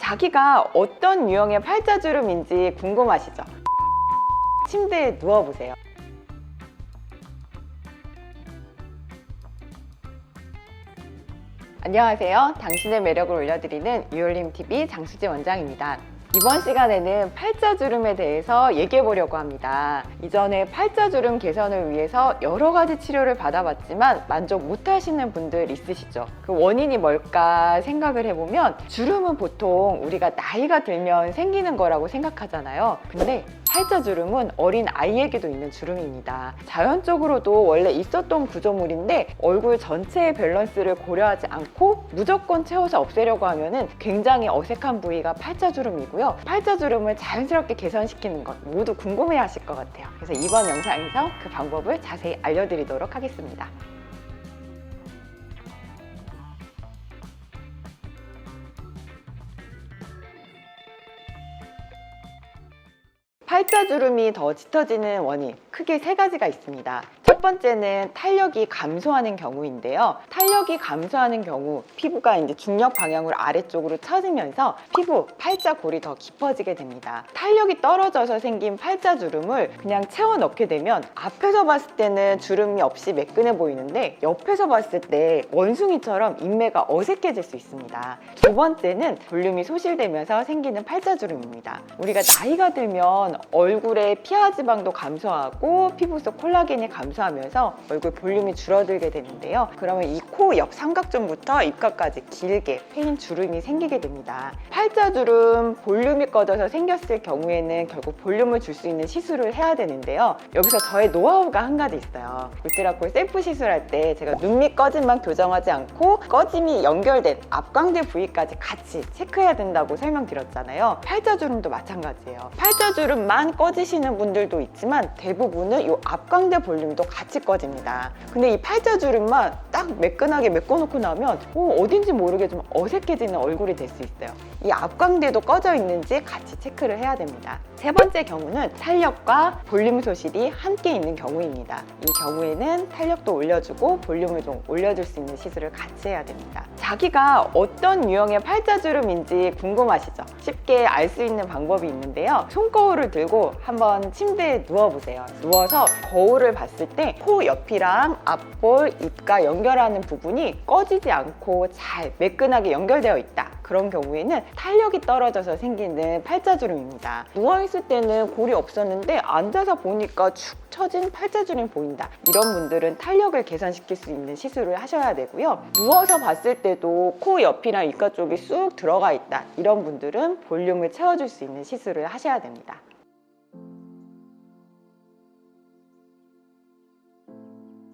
자기가 어떤 유형의 팔자주름인지 궁금하시죠? 침대에 누워보세요. 안녕하세요. 당신의 매력을 올려드리는 유올림TV 장수지 원장입니다. 이번 시간에는 팔자주름에 대해서 얘기해 보려고 합니다. 이전에 팔자주름 개선을 위해서 여러 가지 치료를 받아봤지만 만족 못 하시는 분들 있으시죠? 그 원인이 뭘까 생각을 해보면 주름은 보통 우리가 나이가 들면 생기는 거라고 생각하잖아요. 근데 팔자주름은 어린 아이에게도 있는 주름입니다. 자연적으로도 원래 있었던 구조물인데 얼굴 전체의 밸런스를 고려하지 않고 무조건 채워서 없애려고 하면은 굉장히 어색한 부위가 팔자주름이고요. 팔자주름을 자연스럽게 개선시키는 것 모두 궁금해 하실 것 같아요. 그래서 이번 영상에서 그 방법을 자세히 알려드리도록 하겠습니다. 팔자주름이 더 짙어지는 원인 크게 세 가지가 있습니다. 첫 번째는 탄력이 감소하는 경우인데요. 탄력이 감소하는 경우 피부가 이제 중력 방향으로 아래쪽으로 처지면서 피부 팔자골이 더 깊어지게 됩니다. 탄력이 떨어져서 생긴 팔자주름을 그냥 채워 넣게 되면 앞에서 봤을 때는 주름이 없이 매끈해 보이는데 옆에서 봤을 때 원숭이처럼 인매가 어색해질 수 있습니다. 두 번째는 볼륨이 소실되면서 생기는 팔자주름입니다. 우리가 나이가 들면 얼굴의 피하 지방도 감소하고 피부 속 콜라겐이 감소하면서 얼굴 볼륨이 줄어들게 되는데요. 그러면 이 코 옆 삼각존부터 입가까지 길게 패인 주름이 생기게 됩니다. 팔자주름 볼륨이 꺼져서 생겼을 경우에는 결국 볼륨을 줄 수 있는 시술을 해야 되는데요. 여기서 저의 노하우가 한 가지 있어요. 울트라콜 셀프 시술할 때 제가 눈 밑 꺼짐만 교정하지 않고 꺼짐이 연결된 앞광대 부위까지 같이 체크해야 된다고 설명드렸잖아요. 팔자주름도 마찬가지예요. 팔자주름만 꺼지시는 분들도 있지만 대부분은 이 앞광대 볼륨도 같이 꺼집니다. 근데 이 팔자주름만 딱 매끈하게 메꿔놓고 나면 어딘지 모르게 좀 어색해지는 얼굴이 될 수 있어요. 이 앞광대도 꺼져 있는지 같이 체크를 해야 됩니다. 세 번째 경우는 탄력과 볼륨 소실이 함께 있는 경우입니다. 이 경우에는 탄력도 올려주고 볼륨을 좀 올려줄 수 있는 시술을 같이 해야 됩니다. 자기가 어떤 유형의 팔자주름인지 궁금하시죠? 쉽게 알 수 있는 방법이 있는데요. 손거울을 들고 한번 침대에 누워보세요. 누워서 거울을 봤을 때 코 옆이랑 앞볼, 입가 연결하는 부분이 꺼지지 않고 잘 매끈하게 연결되어 있다. 그런 경우에는 탄력이 떨어져서 생기는 팔자주름입니다. 누워있을 때는 골이 없었는데 앉아서 보니까 축 처진 팔자주름이 보인다. 이런 분들은 탄력을 개선시킬 수 있는 시술을 하셔야 되고요. 누워서 봤을 때도 코 옆이랑 입가 쪽이 쑥 들어가 있다. 이런 분들은 볼륨을 채워줄 수 있는 시술을 하셔야 됩니다.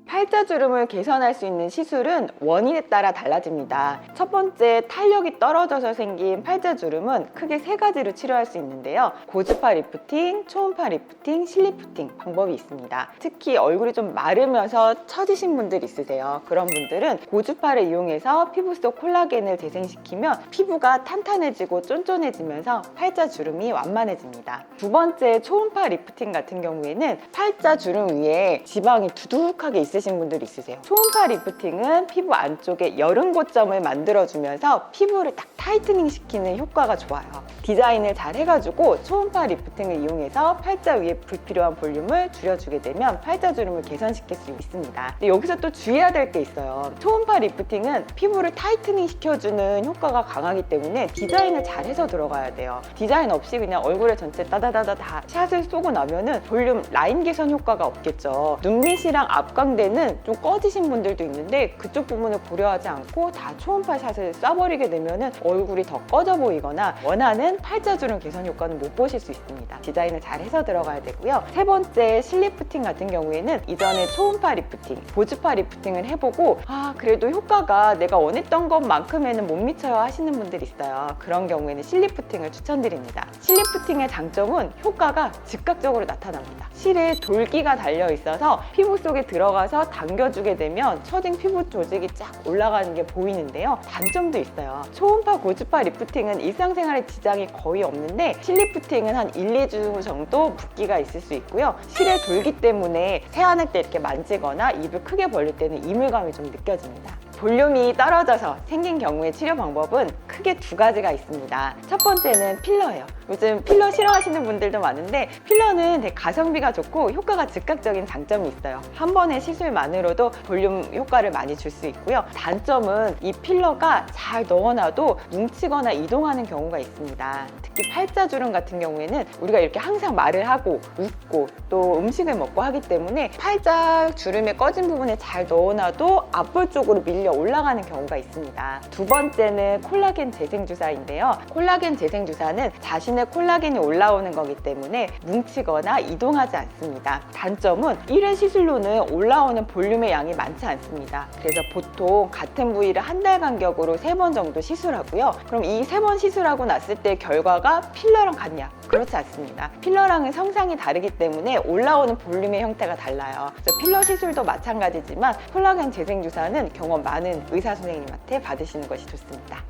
팔자주름을 개선할 수 있는 시술은 원인에 따라 달라집니다. 첫 번째, 탄력이 떨어져서 생긴 팔자주름은 크게 세 가지로 치료할 수 있는데요. 고주파 리프팅, 초음파 리프팅, 실리프팅 방법이 있습니다. 특히 얼굴이 좀 마르면서 처지신 분들 있으세요. 그런 분들은 고주파를 이용해서 피부 속 콜라겐을 재생시키면 피부가 탄탄해지고 쫀쫀해지면서 팔자주름이 완만해집니다. 두 번째, 초음파 리프팅 같은 경우에는 팔자주름 위에 지방이 두둑하게 있으신 분들 있으세요. 초음파 리프팅은 피부 안쪽에 여름 고점을 만들어주면서 피부를 딱 타이트닝 시키는 효과가 좋아요. 디자인을 잘 해가지고 초음파 리프팅을 이용해서 팔자 위에 불필요한 볼륨을 줄여주게 되면 팔자주름을 개선시킬 수 있습니다. 근데 여기서 또 주의해야 될 게 있어요. 초음파 리프팅은 피부를 타이트닝 시켜주는 효과가 강하기 때문에 디자인을 잘 해서 들어가야 돼요. 디자인 없이 그냥 얼굴에 전체 따다다다 다 샷을 쏘고 나면은 볼륨 라인 개선 효과가 없겠죠. 눈밑이랑 앞광대는 좀 꺼지신 분들도 있는데 그쪽 부분을 고려하지 않고 다 초음파 샷을 쏴버리게 되면 얼굴이 더 꺼져 보이거나 원하는 팔자주름 개선 효과는 못 보실 수 있습니다. 디자인을 잘 해서 들어가야 되고요. 세 번째, 실리프팅 같은 경우에는 이전에 초음파 리프팅, 고주파 리프팅을 해보고 그래도 효과가 내가 원했던 것만큼에는 못 미쳐요 하시는 분들이 있어요. 그런 경우에는 실리프팅을 추천드립니다. 실리프팅의 장점은 효과가 즉각적으로 나타납니다. 실에 돌기가 달려 있어서 피부 속에 들어가서 당겨주게 되면 처진 피부 조직이 쫙 올라가는 게 보이는데요. 단점도 있어요. 초음파 고주파 리프팅은 일상생활에 지장이 거의 없는데 실리프팅은 한 1, 2주 정도 붓기가 있을 수 있고요. 실에 돌기 때문에 세안할 때 이렇게 만지거나 입을 크게 벌릴 때는 이물감이 좀 느껴집니다. 볼륨이 떨어져서 생긴 경우의 치료 방법은 크게 두 가지가 있습니다. 첫 번째는 필러예요. 요즘 필러 싫어하시는 분들도 많은데 필러는 되게 가성비가 좋고 효과가 즉각적인 장점이 있어요. 한 번의 시술만으로도 볼륨 효과를 많이 줄 수 있고요. 단점은 이 필러가 잘 넣어놔도 뭉치거나 이동하는 경우가 있습니다. 특히 팔자주름 같은 경우에는 우리가 이렇게 항상 말을 하고 웃고 또 음식을 먹고 하기 때문에 팔자주름의 꺼진 부분에 잘 넣어놔도 앞볼 쪽으로 밀려 올라가는 경우가 있습니다. 두 번째는 콜라겐 재생주사인데요. 콜라겐 재생주사는 자신의 콜라겐이 올라오는 거기 때문에 뭉치거나 이동하지 않습니다. 단점은 1회 시술로는 올라오는 볼륨의 양이 많지 않습니다. 그래서 보통 같은 부위를 한 달 간격으로 3번 정도 시술하고요. 그럼 이 3번 시술하고 났을 때 결과가 필러랑 같냐? 그렇지 않습니다. 필러랑은 성상이 다르기 때문에 올라오는 볼륨의 형태가 달라요. 그래서 필러 시술도 마찬가지지만 콜라겐 재생주사는 경험 많은 의사 선생님한테 받으시는 것이 좋습니다.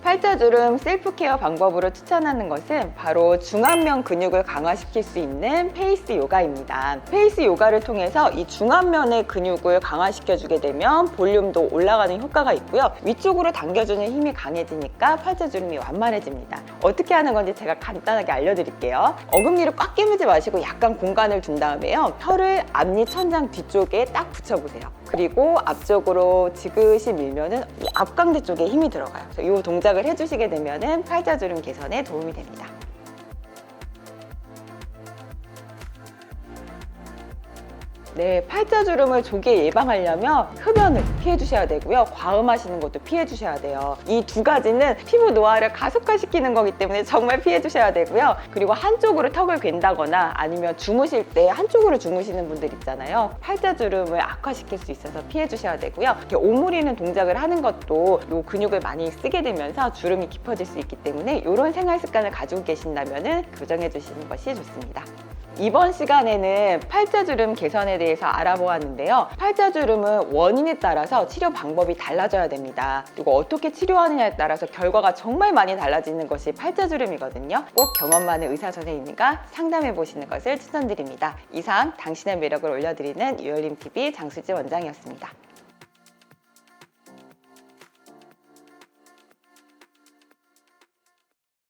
팔자주름 셀프 케어 방법으로 추천하는 것은 바로 중안면 근육을 강화시킬 수 있는 페이스 요가입니다. 페이스 요가를 통해서 이 중안면의 근육을 강화시켜주게 되면 볼륨도 올라가는 효과가 있고요. 위쪽으로 당겨주는 힘이 강해지니까 팔자주름이 완만해집니다. 어떻게 하는 건지 제가 간단하게 알려드릴게요. 어금니를 꽉 깨물지 마시고 약간 공간을 둔 다음에요. 혀를 앞니 천장 뒤쪽에 딱 붙여보세요. 그리고 앞쪽으로 지그시 밀면은 이 앞광대 쪽에 힘이 들어가요. 이 동작을 해주시게 되면은 팔자주름 개선에 도움이 됩니다. 네, 팔자주름을 조기에 예방하려면 흡연을 피해 주셔야 되고요. 과음하시는 것도 피해 주셔야 돼요. 이 두 가지는 피부 노화를 가속화시키는 거기 때문에 정말 피해 주셔야 되고요. 그리고 한쪽으로 턱을 괸다거나 아니면 주무실 때 한쪽으로 주무시는 분들 있잖아요. 팔자주름을 악화시킬 수 있어서 피해 주셔야 되고요. 이렇게 오므리는 동작을 하는 것도 이 근육을 많이 쓰게 되면서 주름이 깊어질 수 있기 때문에 이런 생활 습관을 가지고 계신다면 교정해 주시는 것이 좋습니다. 이번 시간에는 팔자주름 개선에 대해서 알아보았는데요. 팔자주름은 원인에 따라서 치료 방법이 달라져야 됩니다. 그리고 어떻게 치료하느냐에 따라서 결과가 정말 많이 달라지는 것이 팔자주름이거든요. 꼭 경험 많은 의사 선생님과 상담해 보시는 것을 추천드립니다. 이상 당신의 매력을 올려드리는 유열림TV 장수지 원장이었습니다.